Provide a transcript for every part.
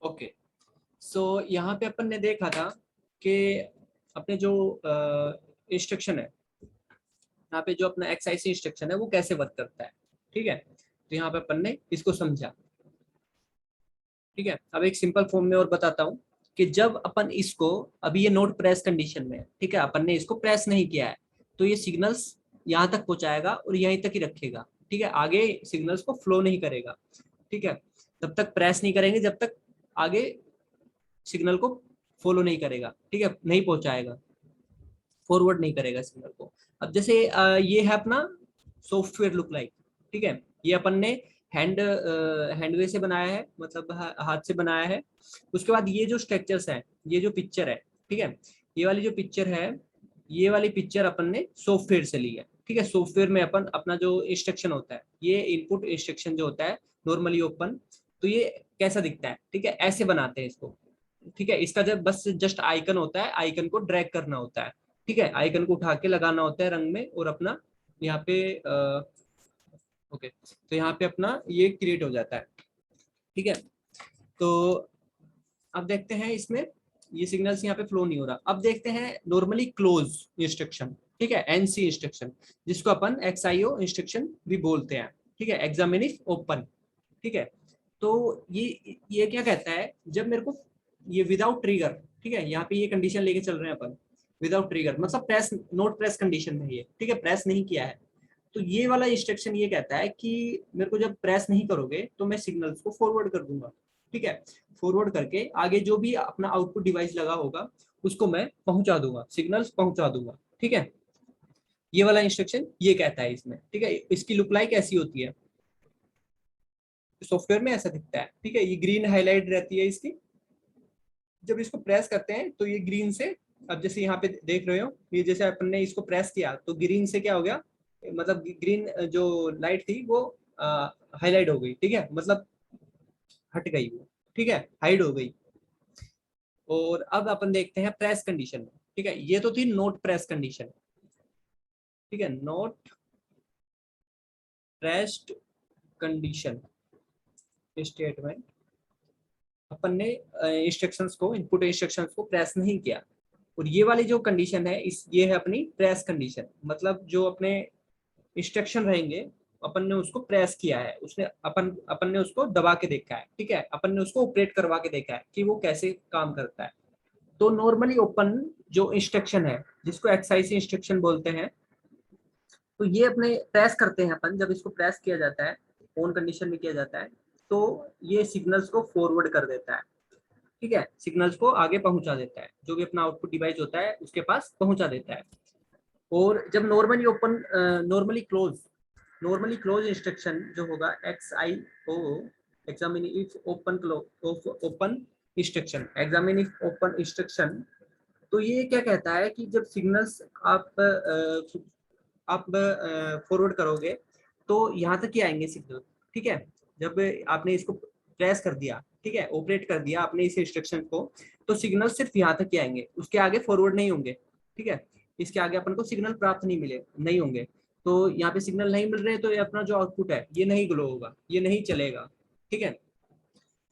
Okay, सो यहाँ पे अपन ने देखा था कि अपने जो इंस्ट्रक्शन है, यहाँ पे जो अपना एक्सआईसी इंस्ट्रक्शन है वो कैसे वर्क करता है। ठीक है, तो यहाँ पे अपन ने इसको समझा। ठीक है, अब एक सिंपल फॉर्म में और बताता हूँ कि जब अपन इसको, अभी ये नोट प्रेस कंडीशन में है, ठीक है, अपन ने इसको प्रेस नहीं किया है, तो ये सिग्नल्स यहाँ तक पहुंचाएगा और यहीं तक ही रखेगा। ठीक है, आगे सिग्नल्स को फ्लो नहीं करेगा। ठीक है, तब तक प्रेस नहीं करेंगे जब तक आगे सिग्नल को फॉलो नहीं करेगा। ठीक है, नहीं पहुंचाएगा, फॉरवर्ड नहीं करेगा सिग्नल को। अब जैसे ये है अपना सॉफ्टवेयर लुक लाइक। ठीक है, ये अपन ने हैंडवे से बनाया है, मतलब हाथ से बनाया है। उसके बाद ये जो स्ट्रक्चर्स है, ये जो पिक्चर है, ठीक है, ये वाली जो पिक्चर है, ये वाली पिक्चर अपन ने सॉफ्टवेयर से ली है। ठीक है, सॉफ्टवेयर में अपन अपना जो इंस्ट्रक्शन होता है, ये इनपुट इंस्ट्रक्शन जो होता है नॉर्मली ओपन, तो ये कैसा दिखता है, ठीक है, ऐसे बनाते हैं इसको। ठीक है, इसका जब बस जस्ट आइकन होता है, आइकन को ड्रैग करना होता है। ठीक है, आइकन को उठा के लगाना होता है रंग में, और अपना यहाँ पे ओके, तो यहाँ पे अपना ये क्रिएट हो जाता है। ठीक है, तो अब देखते हैं इसमें ये सिग्नल्स यहाँ पे फ्लो नहीं हो रहा। अब देखते हैं नॉर्मली क्लोज इंस्ट्रक्शन। ठीक है, एनसी इंस्ट्रक्शन, जिसको अपन एक्सआईओ इंस्ट्रक्शन भी बोलते हैं। ठीक है, एग्जामिन इफ ओपन। ठीक है, तो ये क्या कहता है, जब मेरे को ये विदाउट ट्रिगर, ठीक है, यहाँ पे ये कंडीशन लेके चल रहे हैं अपन, विदाउट ट्रिगर मतलब प्रेस, नोट प्रेस कंडीशन में ये, ठीक है, प्रेस नहीं किया है, तो ये वाला इंस्ट्रक्शन ये कहता है कि मेरे को जब प्रेस नहीं करोगे तो मैं सिग्नल्स को फॉरवर्ड कर दूंगा। ठीक है, फॉरवर्ड करके आगे जो भी अपना आउटपुट डिवाइस लगा होगा उसको मैं पहुंचा दूंगा, सिग्नल्स पहुंचा दूंगा। ठीक है, ये वाला इंस्ट्रक्शन ये कहता है इसमें। ठीक है, इसकी लुक लाइक ऐसी होती है, सॉफ्टवेयर में ऐसा दिखता है। ठीक है, ये ग्रीन हाईलाइट रहती है इसकी, जब इसको प्रेस करते हैं तो ये ग्रीन से, अब जैसे यहाँ पे देख रहे हो, ये जैसे अपन ने इसको प्रेस किया तो ग्रीन से क्या हो गया, मतलब ग्रीन जो लाइट थी वो हाईलाइट हो गई। ठीक है, मतलब हट गई वो। ठीक है, हाइड हो गई। और अब अपन देखते हैं प्रेस कंडीशन में। ठीक है, ये तो थी नोट प्रेस कंडीशन। ठीक है, नोट प्रेस्ड कंडीशन स्टेटमेंट, अपन ने इंस्ट्रक्शंस को, इनपुट इंस्ट्रक्शंस को प्रेस नहीं किया। और ये वाली जो कंडीशन है, इस ये है अपनी प्रेस कंडीशन, मतलब जो अपने इंस्ट्रक्शन रहेंगे अपन ने उसको प्रेस किया है, उसने अपन ने उसको दबा के देखा है। ठीक है, अपन ने उसको ऑपरेट करवा के देखा है कि वो कैसे काम करता है। तो नॉर्मली ओपन जो इंस्ट्रक्शन है, जिसको एक्सआईसी इंस्ट्रक्शन बोलते हैं, तो ये अपने प्रेस करते हैं अपन, जब इसको प्रेस किया जाता है, ऑन कंडीशन में किया जाता है, तो ये सिग्नल्स को फॉरवर्ड कर देता है। ठीक है, सिग्नल्स को आगे पहुंचा देता है, जो भी अपना आउटपुट डिवाइस होता है उसके पास पहुंचा देता है। और जब normally open, normally close instruction जो होगा XIO, examine if open close, open instruction, examine if open instruction, तो ये क्या कहता है कि जब सिग्नल्स आप फॉरवर्ड करोगे तो यहाँ तक ही आएंगे सिग्नल। ठीक है, जब आपने इसको प्रेस कर दिया, ठीक है, ऑपरेट कर दिया आपने इस इंस्ट्रक्शन को, तो सिग्नल सिर्फ यहाँ तक ही आएंगे, उसके आगे फॉरवर्ड नहीं होंगे। ठीक है, इसके आगे अपन को सिग्नल प्राप्त नहीं होंगे। तो यहाँ पे सिग्नल नहीं मिल रहे, तो ये अपना जो आउटपुट है ये नहीं ग्लो होगा, ये नहीं चलेगा। ठीक है,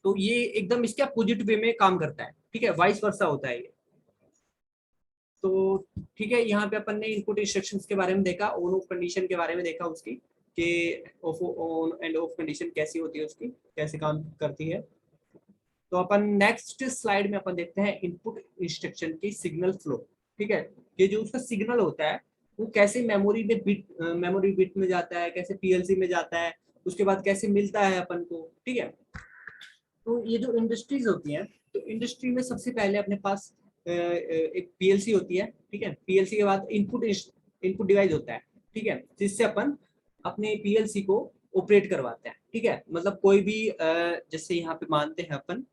तो ये एकदम इसके अपोजिट वे में काम करता है। ठीक है, वाइस वर्सा होता है ये। तो ठीक है, यहाँ पे अपन ने इनपुट इंस्ट्रक्शंस के बारे में देखा, ऑन ऑफ कंडीशन के बारे में देखा उसकी, कि of on and off condition कैसी होती है, उसकी कैसे काम करती है। तो अपन नेक्स्ट स्लाइड में अपन देखते हैं इनपुट इंस्ट्रक्शन की सिग्नल फ्लो। ठीक है, ये जो उसका सिग्नल होता है वो कैसे मेमोरी बिट में जाता है, कैसे पीएलसी में जाता है, उसके बाद कैसे मिलता है अपन को। ठीक है, तो ये जो इंडस्ट्रीज होती हैं, तो इंडस्ट्री में सबसे पहले अपने पास एक पीएलसी होती है। ठीक है, पीएलसी के बाद इनपुट डिवाइस होता है। ठीक है, जिससे अपन अपने पीएलसी को ऑपरेट करवाते हैं। ठीक है, मतलब कोई भी जैसे यहाँ पे मानते हैं अपन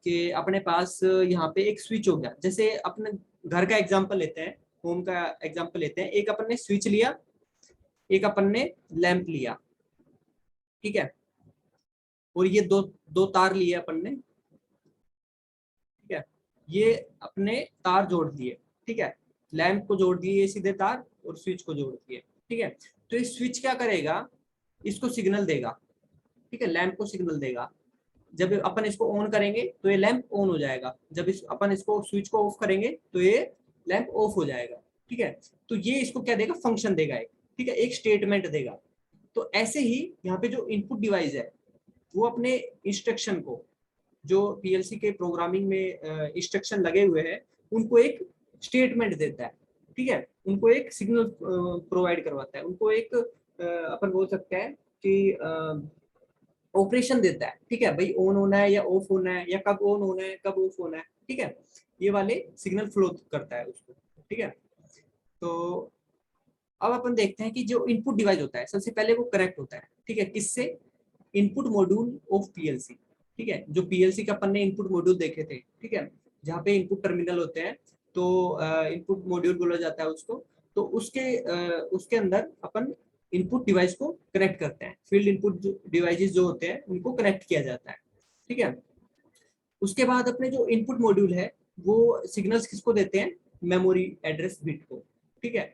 कि अपने पास यहाँ पे एक स्विच हो गया, जैसे अपने घर का एग्जांपल लेते हैं, होम का एग्जांपल लेते हैं। एक अपन ने स्विच लिया, एक अपन ने लैंप लिया। ठीक है, और ये दो दो तार लिए अपन ने। ठीक है, ये अपने तार जोड़ दिए। ठीक है, लैंप को जोड़ दिए ये सीधे तार, और स्विच को जोड़ दिए। ठीक है, तो ये स्विच क्या करेगा, इसको सिग्नल देगा। ठीक है, लैंप को सिग्नल देगा, जब अपन इसको ऑन करेंगे तो ये लैंप ऑन हो जाएगा, जब अपन इसको स्विच को ऑफ करेंगे तो ये लैंप ऑफ हो जाएगा। ठीक है, तो ये इसको क्या देगा, फंक्शन देगा एक। ठीक है, एक स्टेटमेंट देगा। तो ऐसे ही यहाँ पे जो इनपुट डिवाइस है वो अपने इंस्ट्रक्शन को, जो पीएलसी के प्रोग्रामिंग में इंस्ट्रक्शन लगे हुए हैं, उनको एक स्टेटमेंट देता है। ठीक है, उनको एक सिग्नल प्रोवाइड करवाता है, उनको एक अपन बोल सकते हैं कि ऑपरेशन देता है। ठीक है भाई, ऑन होना है या ऑफ होना है, या कब ऑन होना है कब ऑफ होना है। ठीक है, ये वाले सिग्नल फ्लो करता है उसको। ठीक है, तो अब अपन देखते हैं कि जो इनपुट डिवाइस होता है सबसे पहले वो कनेक्ट होता है। ठीक है, किससे, इनपुट मॉड्यूल ऑफ पीएलसी। ठीक है, जो पीएलसी का अपन ने इनपुट मॉड्यूल देखे थे। ठीक है, जहाँ पे इनपुट टर्मिनल होते हैं, तो इनपुट मॉड्यूल बोला जाता है उसको। तो उसके अंदर अपन इनपुट डिवाइस को कनेक्ट करते हैं, फील्ड इनपुट डिवाइसेस जो होते हैं उनको कनेक्ट किया जाता है। ठीक है, उसके बाद अपने जो इनपुट मॉड्यूल है वो सिग्नल्स किसको देते हैं, मेमोरी एड्रेस बिट को। ठीक है,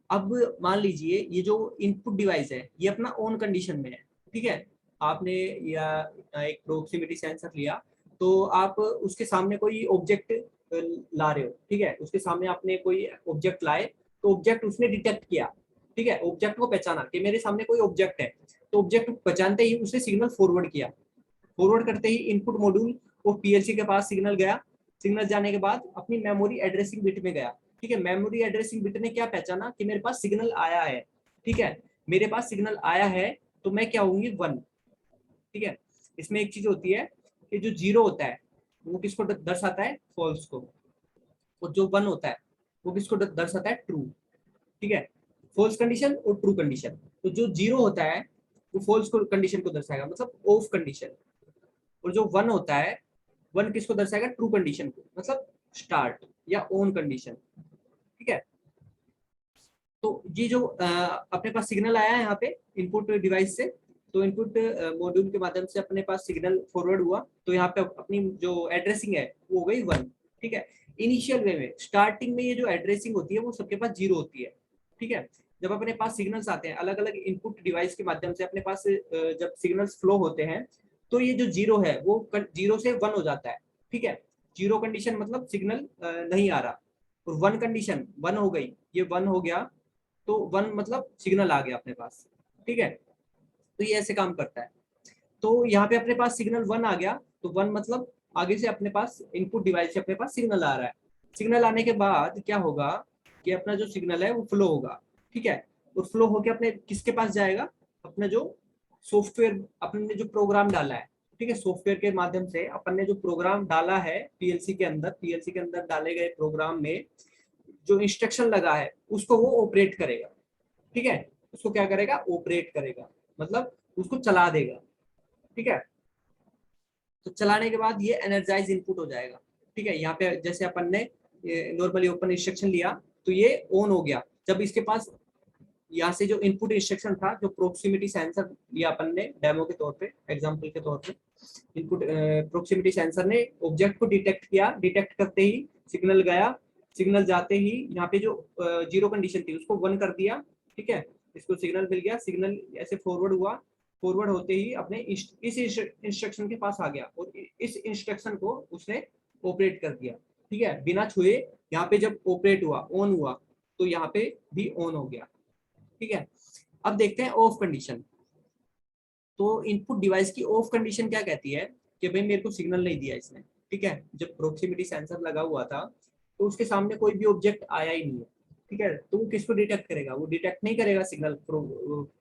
अब मान लीजिए ये जो इनपुट डिवाइस है ये अपना ऑन कंडीशन में है। ठीक है, आपने या एक प्रोक्सिमिटी सेंसर लिया, तो आप उसके सामने कोई ऑब्जेक्ट ला रहे हो। ठीक है, उसके सामने आपने कोई ऑब्जेक्ट लाए, तो ऑब्जेक्ट उसने डिटेक्ट किया। ठीक है, ऑब्जेक्ट को पहचाना कि मेरे सामने कोई ऑब्जेक्ट है, तो ऑब्जेक्ट पहचानते ही उसने सिग्नल फॉरवर्ड किया। फॉरवर्ड करते ही इनपुट मॉड्यूल वो पीएलसी के पास सिग्नल गया। सिग्नल जाने के बाद अपनी मेमोरी एड्रेसिंग बिट में गया। ठीक है, मेमोरी एड्रेसिंग बिट ने क्या पहचाना कि मेरे पास सिग्नल आया है। ठीक है, मेरे पास सिग्नल आया है तो मैं क्या होंगी, 1। ठीक है, इसमें एक चीज होती है कि जो 0 होता है वो किसको दर्शाता है, फॉल्स को, और जो 1 होता है वो किसको दर्शाता है, ट्रू। ठीक है, फॉल्स कंडीशन और ट्रू कंडीशन। तो जो 0 होता है वो फॉल्स कंडीशन को दर्शाएगा, मतलब ऑफ कंडीशन। और जो 1 होता है, 1 किसको दर्शाएगा, ट्रू कंडीशन को, मतलब स्टार्ट या ऑन कंडीशन। ठीक है, तो ये जो अपने पास सिग्नल आया है यहाँ पे इनपुट डिवाइस से, तो इनपुट मॉड्यूल के माध्यम से अपने पास सिग्नल फॉरवर्ड हुआ, तो यहाँ पे अपनी जो एड्रेसिंग है वो हो गई 1। ठीक है, इनिशियल वे में, स्टार्टिंग में ये जो एड्रेसिंग होती है वो सबके पास 0 होती है। ठीक है, जब अपने पास सिग्नल्स आते हैं अलग अलग इनपुट डिवाइस के माध्यम से अपने पास जब सिग्नल्स फ्लो होते हैं, तो ये जो 0 है वो 0 से 1 हो जाता है। ठीक है, 0 कंडीशन मतलब सिग्नल नहीं आ रहा, और 1 कंडीशन 1 हो गई, ये 1 हो गया, तो 1 मतलब सिग्नल आ गया अपने पास। ठीक है, तो ये ऐसे काम करता है। तो यहाँ पे अपने पास सिग्नल 1 आ गया, तो 1 मतलब आगे से अपने पास इनपुट डिवाइस से अपने पास सिग्नल आ रहा है। सिग्नल आने के बाद क्या होगा कि अपना जो सिग्नल है वो फ्लो होगा। ठीक है, और फ्लो होके अपने किसके पास जाएगा, अपना जो सॉफ्टवेयर, अपन ने जो प्रोग्राम डाला है। ठीक है, सॉफ्टवेयर के माध्यम से अपन ने जो प्रोग्राम डाला है पीएलसी के अंदर, पीएलसी के अंदर डाले गए प्रोग्राम में जो इंस्ट्रक्शन लगा है उसको वो ऑपरेट करेगा। ठीक है, उसको क्या करेगा, ऑपरेट करेगा, मतलब उसको चला देगा। ठीक है, तो चलाने के बाद ये एनर्जाइज इनपुट हो जाएगा। ठीक है, यहाँ पे जैसे अपन ने नॉर्मली ओपन इंस्ट्रक्शन लिया तो ये ऑन हो गया। जब इसके पास यहाँ से जो इनपुट इंस्ट्रक्शन था, जो प्रोक्सिमिटी सेंसर लिया अपन ने डेमो के तौर पे, एग्जांपल के तौर पे, इनपुट प्रोक्सिमिटी सेंसर ने ऑब्जेक्ट को डिटेक्ट किया, डिटेक्ट करते ही सिग्नल गया, सिग्नल जाते ही यहाँ पे जो 0 कंडीशन थी उसको 1 कर दिया। ठीक है, इसको सिग्नल मिल गया, सिग्नल ऐसे फॉरवर्ड हुआ, फॉरवर्ड होते ही अपने इस इंस्ट्रक्शन के पास आ गया, और इस इंस्ट्रक्शन को उसने ऑपरेट कर दिया। ठीक है, बिना छुए यहाँ पे जब ऑपरेट हुआ, ऑन हुआ, तो यहाँ पे भी ऑन हो गया। ठीक है, अब देखते हैं ऑफ कंडीशन। तो इनपुट डिवाइस की ऑफ कंडीशन क्या कहती है कि भाई मेरे को सिग्नल नहीं दिया इसने। ठीक है, जब प्रोक्सिमिटी सेंसर लगा हुआ था तो उसके सामने कोई भी ऑब्जेक्ट आया ही नहीं है। ठीक है, तो वो किसको डिटेक्ट करेगा, वो डिटेक्ट नहीं करेगा, सिग्नल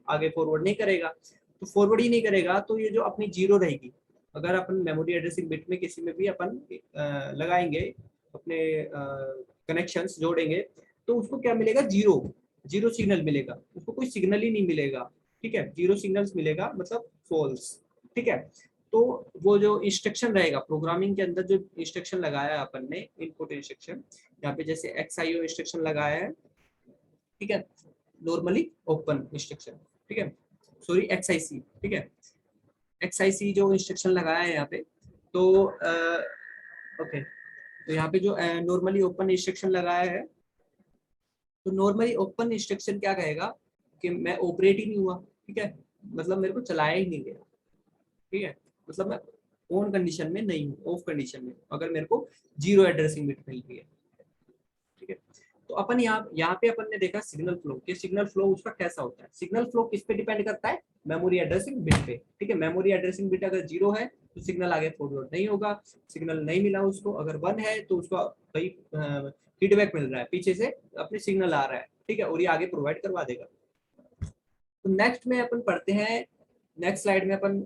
आगे फॉरवर्ड नहीं करेगा। तो फॉरवर्ड ही नहीं करेगा तो ये जो अपनी 0 रहेगी, अगर अपन मेमोरी एड्रेसिंग बिट में किसी में भी अपन लगाएंगे अपने कनेक्शंस जोड़ेंगे, तो उसको क्या मिलेगा, 0 0 सिग्नल मिलेगा, उसको कोई सिग्नल ही नहीं मिलेगा। ठीक है, 0 सिग्नल्स मिलेगा, मतलब फॉल्स। ठीक है, तो वो जो इंस्ट्रक्शन रहेगा प्रोग्रामिंग के अंदर, जो इंस्ट्रक्शन लगाया है अपन ने, इनपुट इंस्ट्रक्शन, यहाँ पे जैसे XIO इंस्ट्रक्शन लगाया है। ठीक है, नॉर्मली ओपन इंस्ट्रक्शन। ठीक है, सॉरी XIC। ठीक है, XIC जो इंस्ट्रक्शन लगाया है यहाँ पे, तो ओके, तो यहाँ पे जो नॉर्मली ओपन इंस्ट्रक्शन लगाया है, तो नॉर्मली ओपन इंस्ट्रक्शन क्या कहेगा कि मैं ऑपरेट ही नहीं हुआ। ठीक है, मतलब मेरे को चलाया ही नहीं गया। ठीक है, मतलब मैं ऑन कंडीशन में नहीं हूँ, ऑफ कंडीशन में, अगर मेरे को जीरो एड्रेसिंग बिट मिल रही है, ठीक है। तो अपन यहाँ पे अपन ने देखा सिग्नल फ्लो, कि सिग्नल फ्लो उसका कैसा होता है। सिग्नल फ्लो किस पे डिपेंड करता है, मेमोरी एड्रेसिंग बिट पे, ठीक है। मेमोरी एड्रेसिंग बिट अगर जीरो है तो सिग्नल आगे फॉरवर्ड नहीं होगा, सिग्नल नहीं मिला उसको, अगर वन है तो उसको भाई फीडबैक मिल रहा है, पीछे से अपने सिग्नल आ रहा है, ठीक है, और ये आगे प्रोवाइड करवा देगा। तो नेक्स्ट में अपन पढ़ते हैं, नेक्स्ट स्लाइड में अपन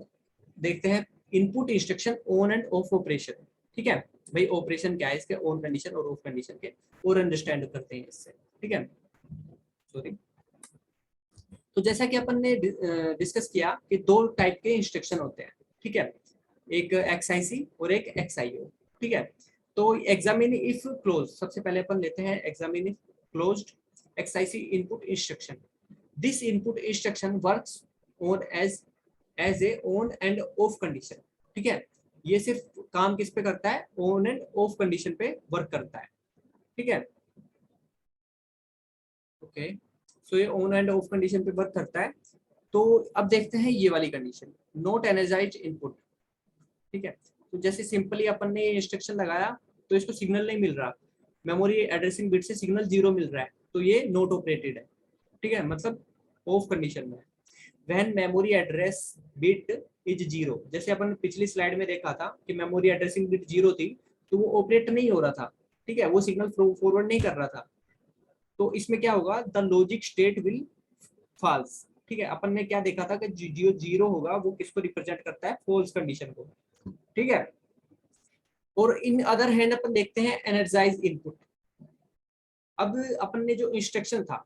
देखते हैं input instruction on and of operation, ठीक है। भाई ऑपरेशन क्या है इसके, ऑन कंडीशन और ऑफ कंडीशन के, और अंडरस्टैंड करते हैं इससे, ठीक है। सॉरी। तो जैसा कि अपन ने डिस्कस किया कि दो टाइप के इंस्ट्रक्शन होते हैं, ठीक है, एक एक्सआईसी और एक एक्सआईओ, ठीक है। तो एग्जामिन इफ क्लोज, सबसे पहले अपन लेते हैं examine if closed XIC input instruction. This input instruction works on as a on and off condition, ठीक है। ये सिर्फ काम किस पे करता है, ऑन एंड ऑफ कंडीशन पे वर्क करता है, ठीक है। ओके, सो ये ऑन एंड ऑफ कंडीशन पे वर्क करता है। तो अब देखते हैं ये वाली कंडीशन, नॉट एनर्जाइज्ड इनपुट, ठीक है। तो जैसे सिंपली अपन ने इंस्ट्रक्शन लगाया तो इसको सिग्नल नहीं मिल रहा, मेमोरी एड्रेसिंग बिट से सिग्नल जीरो मिल रहा है, तो ये नॉट ऑपरेटेड है, ठीक है, मतलब ऑफ कंडीशन में। When memory address bit is zero, जैसे अपन पिछली स्लाइड में देखा था कि मेमोरी एड्रेसिंग बिट जीरो थी तो वो ऑपरेट नहीं हो रहा था, ठीक है, वो सिग्नल फॉरवर्ड नहीं कर रहा था। तो इसमें क्या होगा, the logic state will false, ठीक है। अपन ने क्या देखा था कि जो जीरो होगा वो किसको रिप्रेजेंट करता है, फॉल्स कंडीशन को, ठीक है। और इन अदर हैंड अपन देखते हैं एनर्जाइज इनपुट। अब अपन ने जो इंस्ट्रक्शन था,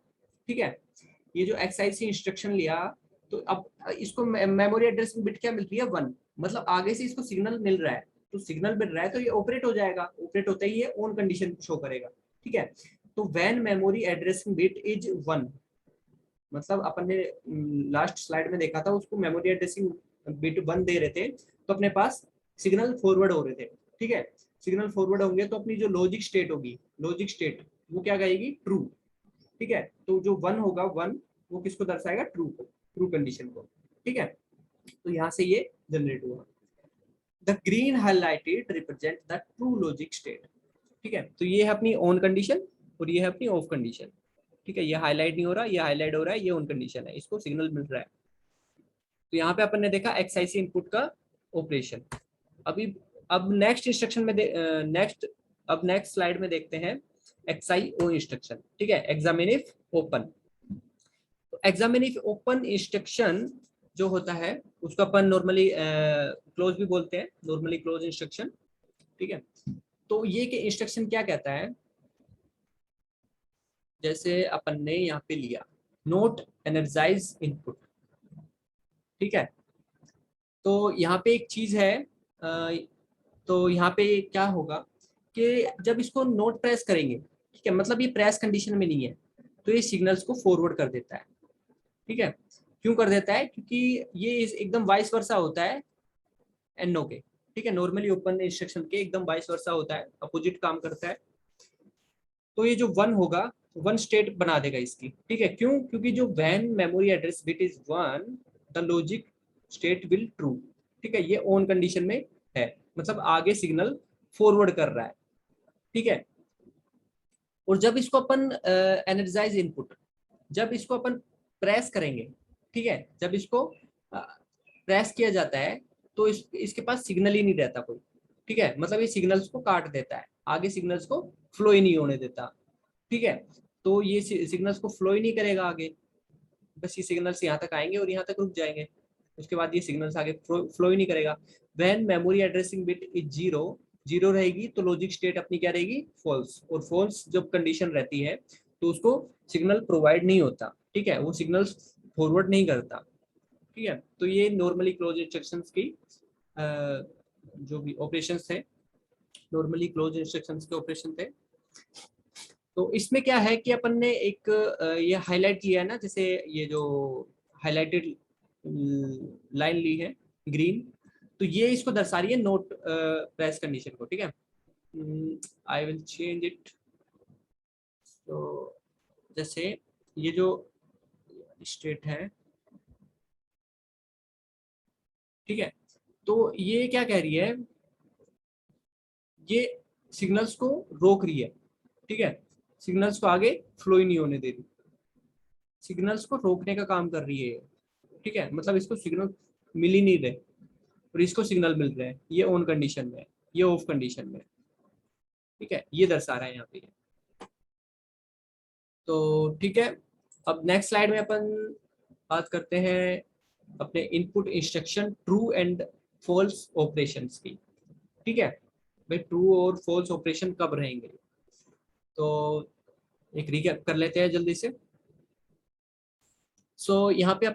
ठीक है, ये जो एक्सआईसी इंस्ट्रक्शन लिया, तो अब इसको मेमोरी एड्रेसिंग बिट क्या मिल रही है, वन, मतलब आगे से इसको सिग्नल मिल रहा है, तो सिग्नल मिल रहा है तो ये ऑपरेट हो जाएगा, ऑपरेट होता ही ये ऑन कंडीशन शो करेगा, ठीक है। तो when memory addressing bit is one, मतलब अपन ने लास्ट स्लाइड में देखा था, उसको मेमोरी एड्रेसिंग बिट वन दे रहे थे तो अपने पास सिग्नल फॉरवर्ड हो रहे थे, ठीक है। सिग्नल फॉरवर्ड होंगे तो अपनी जो लॉजिक स्टेट होगी, लॉजिक स्टेट वो क्या कहेगी, ट्रू, ठीक है। तो जो वन होगा, वन वो किसको दर्शाएगा, ट्रू को, ट्रू कंडीशन को, ठीक है। तो यहाँ से ये जनरेट हुआ। The green highlighted represent the true logic state, ठीक है। तो ये है अपनी ऑन कंडीशन और ये है अपनी ऑफ कंडीशन, ठीक है। ये हाईलाइट नहीं हो रहा, ये हाईलाइट हो रहा है, ये ऑन कंडीशन है, इसको सिग्नल मिल रहा है। तो यहाँ पे अपन ने देखा एक्सआईसी इनपुट का ऑपरेशन। अभी अब नेक्स्ट इंस्ट्रक्शन में नेक्स्ट स्लाइड में देखते हैं एक्सआईओ इंस्ट्रक्शन, ठीक है, एग्जामिन इफ ओपन। तो एग्जामिन इफ ओपन इंस्ट्रक्शन जो होता है उसको अपन नॉर्मली क्लोज भी बोलते हैं, नॉर्मली क्लोज इंस्ट्रक्शन, ठीक है। तो ये कि इंस्ट्रक्शन क्या कहता है, जैसे अपन ने यहाँ पे लिया नोट एनर्जाइज इनपुट, ठीक है। तो यहाँ पे एक चीज है, तो यहाँ पे क्या होगा कि जब इसको नोट प्रेस करेंगे, ठीक है, मतलब ये प्रेस कंडीशन में नहीं है, तो ये सिग्नल्स को फॉरवर्ड कर देता है, ठीक है। क्यों कर देता है, क्योंकि ये एकदम वाइस वर्सा होता है एनओ के, ठीक है, नॉर्मली ओपन इंस्ट्रक्शन के एकदम वाइस वर्सा होता है, अपोजिट काम करता है। तो ये जो वन होगा, वन स्टेट बना देगा इसकी, ठीक है। क्यों, क्योंकि जो when memory address bit is one, the logic state will true, ठीक है, ये ऑन कंडीशन में है, मतलब आगे सिग्नल फॉरवर्ड कर रहा है, ठीक है। और जब इसको अपन एनर्जाइज इनपुट, जब इसको अपन प्रेस करेंगे, ठीक है, जब इसको प्रेस किया जाता है तो इसके पास सिग्नल ही नहीं रहता कोई, ठीक है, मतलब ये सिग्नल्स को काट देता है, आगे सिग्नल्स को फ्लो ही नहीं होने देता, ठीक है। तो ये सिग्नल्स को फ्लो ही नहीं करेगा आगे, बस ये सिग्नल्स यहाँ तक आएंगे और यहाँ तक रुक जाएंगे, उसके बाद ये सिग्नल्स आगे फ्लो ही नहीं करेगा। When memory addressing bit is zero, zero रहेगी तो लॉजिक स्टेट अपनी क्या रहेगी, फॉल्स, और फॉल्स जब कंडीशन रहती है तो उसको सिग्नल प्रोवाइड नहीं होता, ठीक है, वो सिग्नल्स फॉरवर्ड नहीं करता, ठीक है। तो ये नॉर्मली क्लोज इंस्ट्रक्शंस की जो भी ऑपरेशंस थे, नॉर्मली क्लोज इंस्ट्रक्शंस के ऑपरेशन थे। तो इसमें क्या है कि अपन ने एक ये हाईलाइट किया है ना, जैसे ये जो हाईलाइटेड लाइन ली है ग्रीन, तो ये इसको दर्शा रही है नोट प्रेस कंडीशन को, ठीक है। I will change it. तो जैसे ये जो स्टेट है, ठीक है, तो ये क्या कह रही है, ये सिग्नल्स को रोक रही है, ठीक है, सिग्नल्स को आगे फ्लो ही नहीं होने दे रही, सिग्नल्स को रोकने का काम कर रही है, ठीक है, मतलब इसको सिग्नल मिल ही नहीं रहे और इसको सिग्नल मिल रहे हैं, ये ऑन कंडीशन में, ये ऑफ कंडीशन में, ठीक है, ये दर्शा रहा है यहाँ पे। तो ठीक है, अब नेक्स्ट स्लाइड में अपन बात करते हैं अपने input instruction true and false operations की, ठीक है, भाई ट्रू और फॉल्स ऑपरेशन कब रहेंगे, तो एक रिकैप कर लेते हैं जल्दी से। सो यहाँ पे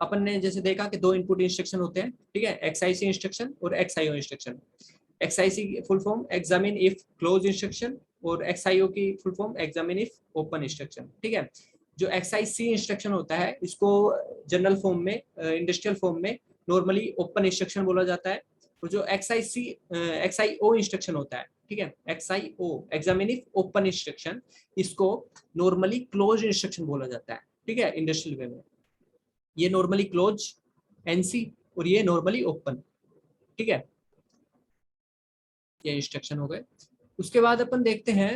अपन ने जैसे देखा कि दो इनपुट इंस्ट्रक्शन होते हैं, ठीक है, एक्सआईसी इंस्ट्रक्शन और एक्सआईओ इंस्ट्रक्शन। एक्सआईसी की full form examine if close instruction और एक्सआईओ की full form examine if open instruction, ठीक है। जो एक्सआईसी इंस्ट्रक्शन होता है इसको जनरल फॉर्म में, इंडस्ट्रियल फॉर्म में नॉर्मली ओपन इंस्ट्रक्शन बोला जाता है, और जो एक्सआईओ इंस्ट्रक्शन होता है, ठीक है, एक्सआईओ एग्जामिन इफ ओपन इंस्ट्रक्शन, इसको नॉर्मली क्लोज इंस्ट्रक्शन बोला जाता है, ठीक है, इंडस्ट्रियल वे में। ये नॉर्मली क्लोज एनसी और ये नॉर्मली ओपन, ठीक है, ये इंस्ट्रक्शन हो गए। उसके बाद अपन देखते हैं,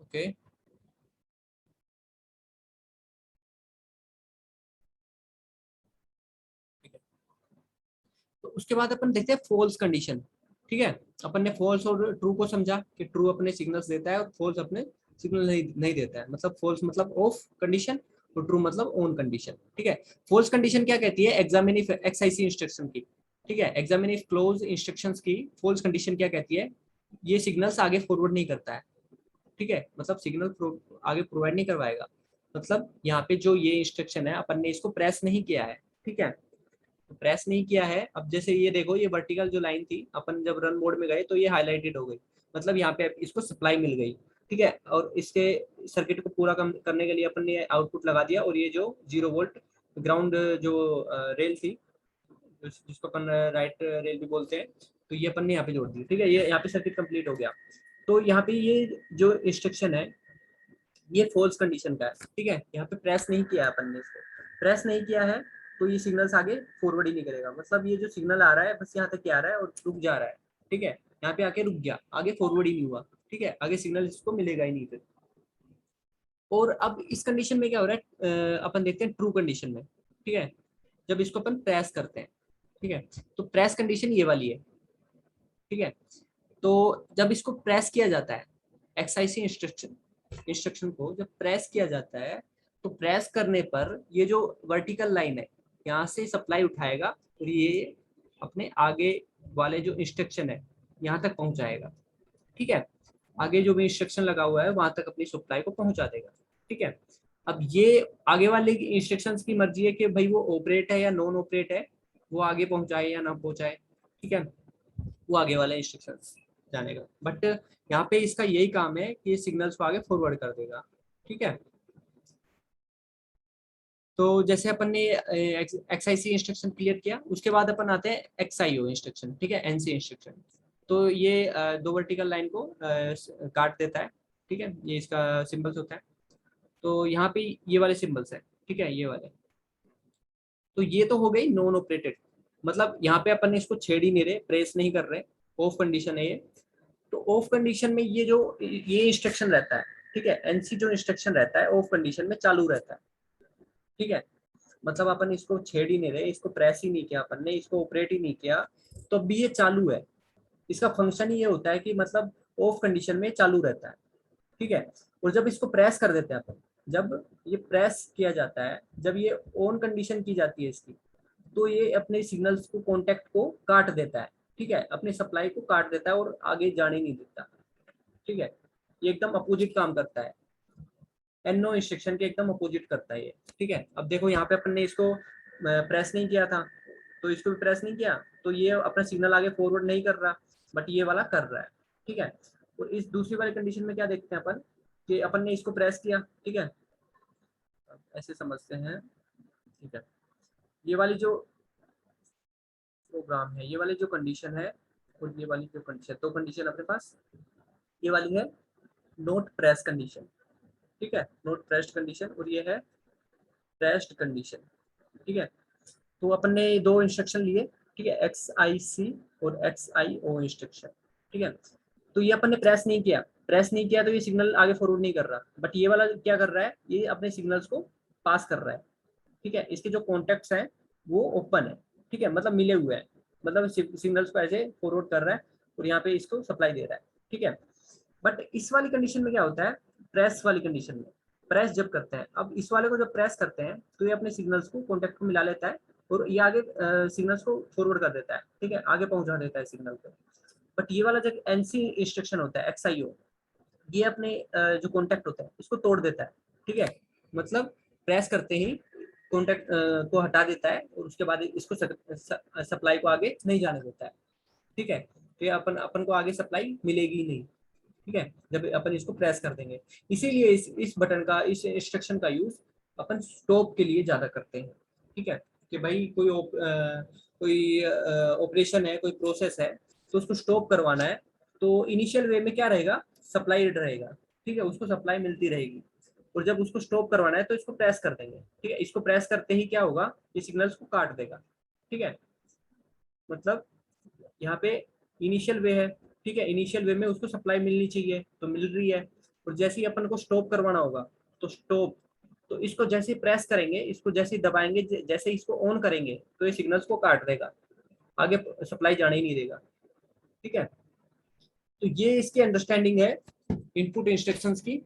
ओके, तो उसके बाद अपन देखते हैं फॉल्स कंडीशन, ठीक है। अपन ने फॉल्स और ट्रू को समझा कि ट्रू अपने सिग्नल्स देता है और फॉल्स अपने सिग्नल नहीं देता है, मतलब फॉल्स मतलब ऑफ कंडीशन और ट्रू मतलब ऑन कंडीशन, ठीक है। फॉल्स कंडीशन क्या कहती है, एग्जामिन इफ एक्सआईसी इंस्ट्रक्शन की, ठीक है, एग्जामिन इफ क्लोज इंस्ट्रक्शंस की फॉल्स कंडीशन क्या कहती है, ये सिग्नल्स आगे फॉरवर्ड नहीं करता है, ठीक है, मतलब सिग्नल आगे प्रोवाइड नहीं करवाएगा, मतलब यहाँ पे जो ये इंस्ट्रक्शन है अपन ने इसको प्रेस नहीं किया है, ठीक है, तो प्रेस नहीं किया है। अब जैसे ये देखो, ये वर्टिकल जो लाइन थी, अपन जब रन मोड में गए तो ये हाईलाइटेड हो गई, मतलब यहाँ पे इसको सप्लाई मिल गई, ठीक है, और इसके सर्किट को पूरा करने के लिए अपन ने आउटपुट लगा दिया, और ये जो 0 वोल्ट ग्राउंड जो रेल थी, जिसको अपन राइट रेल भी बोलते हैं, तो ये अपन ने यहाँ पे जोड़ दी, ठीक है, ये यहाँ पे सर्किट कंप्लीट हो गया। तो यहाँ पे ये जो इंस्ट्रक्शन है ये फॉल्स कंडीशन का है, ठीक है, यहाँ पे प्रेस नहीं किया है अपन ने, इसको प्रेस नहीं किया है तो ये सिग्नल्स आगे फॉरवर्ड ही नहीं करेगा, मतलब ये जो सिग्नल आ रहा है बस यहाँ तक ही आ रहा है और रुक जा रहा है, ठीक है, यहाँ पे आके रुक गया, आगे फॉरवर्ड ही नहीं हुआ, ठीक है, आगे सिग्नल इसको मिलेगा ही नहीं फिर। और अब इस कंडीशन में क्या हो रहा है, अपन देखते हैं ट्रू कंडीशन में, ठीक है, जब इसको अपन प्रेस करते हैं, ठीक है, तो प्रेस कंडीशन ये वाली है, ठीक है, तो जब इसको प्रेस किया जाता है, एक्सआईसी इंस्ट्रक्शन को जब प्रेस किया जाता है, तो प्रेस करने पर ये जो वर्टिकल लाइन है यहाँ से सप्लाई उठाएगा और ये अपने आगे वाले जो इंस्ट्रक्शन है यहाँ तक पहुंचाएगा, ठीक है, आगे जो भी इंस्ट्रक्शन लगा हुआ है वहां तक अपनी सप्लाई को पहुंचा देगा, ठीक है। अब ये आगे वाले इंस्ट्रक्शंस की मर्जी है कि भाई वो ऑपरेट है या नॉन ऑपरेट है, वो आगे पहुंचाए या ना पहुंचाए, ठीक है, वो आगे वाले इंस्ट्रक्शंस जानेगा, बट यहाँ पे इसका यही काम है कि सिग्नल्स को आगे फॉरवर्ड कर देगा, ठीक है। तो जैसे अपन ने एक्सआईसी इंस्ट्रक्शन क्लियर किया, उसके बाद अपन आते हैं एक्सआईओ इंस्ट्रक्शन, ठीक है, एनसी इंस्ट्रक्शन। तो ये दो वर्टिकल लाइन को काट देता है, ठीक है, ये इसका सिंबल्स होता है, तो यहाँ पे ये वाले सिंबल्स है, ठीक है, ये वाले, तो ये तो हो गई नॉन ऑपरेटेड, मतलब यहाँ पे अपन ने इसको छेड़ ही नहीं रहे, प्रेस नहीं कर रहे, ऑफ कंडीशन है ये। तो ऑफ कंडीशन में ये इंस्ट्रक्शन रहता है, ठीक है, एनसी जो इंस्ट्रक्शन रहता है ऑफ कंडीशन में चालू रहता है, ठीक है, मतलब अपन इसको छेड़ ही नहीं रहे, इसको प्रेस ही नहीं किया अपन ने, इसको ऑपरेट ही नहीं किया, तो भी ये चालू है, इसका फंक्शन ही ये होता है कि मतलब ऑफ कंडीशन में चालू रहता है, ठीक है। और जब इसको प्रेस कर देते हैं अपन, जब ये प्रेस किया जाता है, जब ये ऑन कंडीशन की जाती है इसकी, तो ये अपने सिग्नल्स को कॉन्टेक्ट को काट देता है, ठीक है, अपने सप्लाई को काट देता है और आगे जाने नहीं देता, ठीक है, ये एकदम अपोजिट काम करता है, एनो इंस्ट्रक्शन के एकदम अपोजिट करता है ये, ठीक है। अब देखो यहाँ पे अपन ने इसको प्रेस नहीं किया था, तो इसको भी प्रेस नहीं किया, तो ये अपना सिग्नल आगे फॉरवर्ड नहीं कर रहा, बट ये वाला कर रहा है, ठीक है। और इस दूसरी वाली कंडीशन में क्या देखते हैं अपन, कि अपन ने इसको प्रेस किया, ठीक है, ऐसे समझते हैं, ठीक है, ये वाली जो प्रोग्राम है, ये वाली जो कंडीशन है और ये वाली जो कंडीशन, दो कंडीशन अपने पास, ये वाली है नोट प्रेस कंडीशन, ठीक है, नोट प्रेस्ड कंडीशन, और ये है प्रेस्ड कंडीशन, ठीक है। तो अपन ने दो इंस्ट्रक्शन लिए, ठीक है, XIC और XIO इंस्ट्रक्शन, ठीक है। तो ये अपन ने प्रेस नहीं किया तो ये सिग्नल आगे फॉरवर्ड नहीं कर रहा, बट ये वाला क्या कर रहा है, ये अपने सिग्नल्स को पास कर रहा है, ठीक है। इसके जो कॉन्टेक्ट्स हैं वो ओपन है, ठीक है, मतलब मिले हुए हैं, मतलब सिग्नल्स को ऐसे फॉरवर्ड कर रहा है और यहाँ पे इसको सप्लाई दे रहा है, ठीक है। बट इस वाली कंडीशन में क्या होता है, प्रेस वाली कंडीशन में, प्रेस जब करते हैं, अब इस वाले को जब प्रेस करते हैं तो ये अपने सिग्नल्स को कॉन्टेक्ट को मिला लेता है और ये आगे सिग्नल्स को फॉरवर्ड कर देता है, ठीक है, आगे पहुंचा देता है सिग्नल को। बट ये वाला जो NC इंस्ट्रक्शन होता है, XIO, ये अपने जो कॉन्टेक्ट होता है इसको तोड़ देता है, ठीक है, मतलब प्रेस करते ही कॉन्टेक्ट को हटा देता है और उसके बाद इसको सप्लाई को आगे नहीं जाने देता है, ठीक है। तो ये अपन अपन को आगे सप्लाई मिलेगी नहीं, ठीक है, जब अपन इसको प्रेस कर देंगे। इसीलिए इस बटन का, इस इंस्ट्रक्शन का यूज अपन स्टॉप के लिए ज्यादा करते हैं, ठीक है, कि भाई कोई ऑपरेशन है, कोई प्रोसेस है, तो उसको स्टॉप करवाना है, तो इनिशियल वे में क्या रहेगा, सप्लाई रहेगा, ठीक है, उसको सप्लाई मिलती रहेगी, और जब उसको स्टॉप करवाना है तो इसको प्रेस कर देंगे, ठीक है, इसको प्रेस करते ही क्या होगा, ये सिग्नल्स को काट देगा, ठीक है, मतलब यहाँ पे इनिशियल वे है, ठीक है, इनिशियल वे में उसको सप्लाई मिलनी चाहिए तो मिल रही है, और जैसे ही अपन को स्टॉप करवाना होगा तो स्टॉप, तो इसको जैसे ही प्रेस करेंगे, इसको जैसे ही दबाएंगे, जैसे ही इसको ऑन करेंगे तो ये सिग्नल्स को काट देगा, आगे सप्लाई जाने ही नहीं देगा, ठीक है। तो ये इसकी अंडरस्टैंडिंग है इनपुट इंस्ट्रक्शंस की।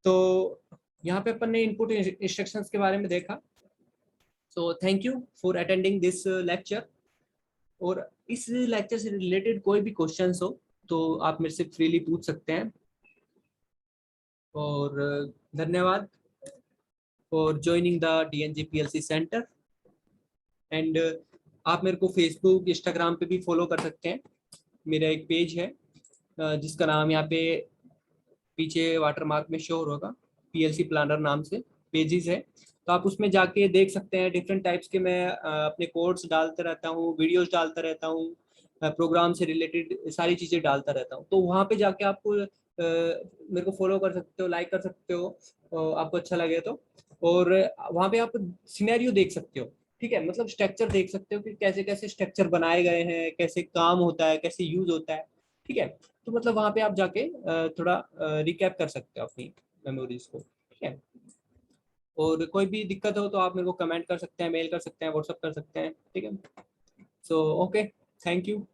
तो यहाँ पे अपन ने इनपुट इंस्ट्रक्शंस के बारे में देखा। So thank you for attending this lecture, और इस लेक्चर से रिलेटेड कोई भी क्वेश्चंस हो तो आप मेरे से फ्रीली पूछ सकते हैं, और धन्यवाद for joining the DNG PLC centre. And आप मेरे को फेसबुक, इंस्टाग्राम पे भी फॉलो कर सकते हैं, मेरा एक पेज है जिसका नाम यहाँ पे पीछे वाटरमार्क में शो होगा, PLC प्लानर नाम से पेजेस है, तो आप उसमें जाके देख सकते हैं। डिफरेंट टाइप्स के मैं अपने कोड्स डालता रहता हूँ, वीडियोस डालता रहता हूँ, प्रोग्राम से रिलेटेड सारी चीज़ें डालता रहता हूँ, तो वहाँ पे जाके आपको मेरे को फॉलो कर सकते हो, लाइक कर सकते हो, आपको अच्छा लगे तो, और वहाँ पे आप सिनेरियो देख सकते हो, ठीक है, मतलब स्ट्रक्चर देख सकते हो कि कैसे कैसे स्ट्रक्चर बनाए गए हैं, कैसे काम होता है, कैसे यूज होता है, ठीक है। तो मतलब वहाँ पे आप जाके थोड़ा रिकैप कर सकते हो अपनी मेमोरीज को, ठीक है। और कोई भी दिक्कत हो तो आप मेरे को कमेंट कर सकते हैं, मेल कर सकते हैं, व्हाट्सअप कर सकते हैं, ठीक है। So okay, thank you.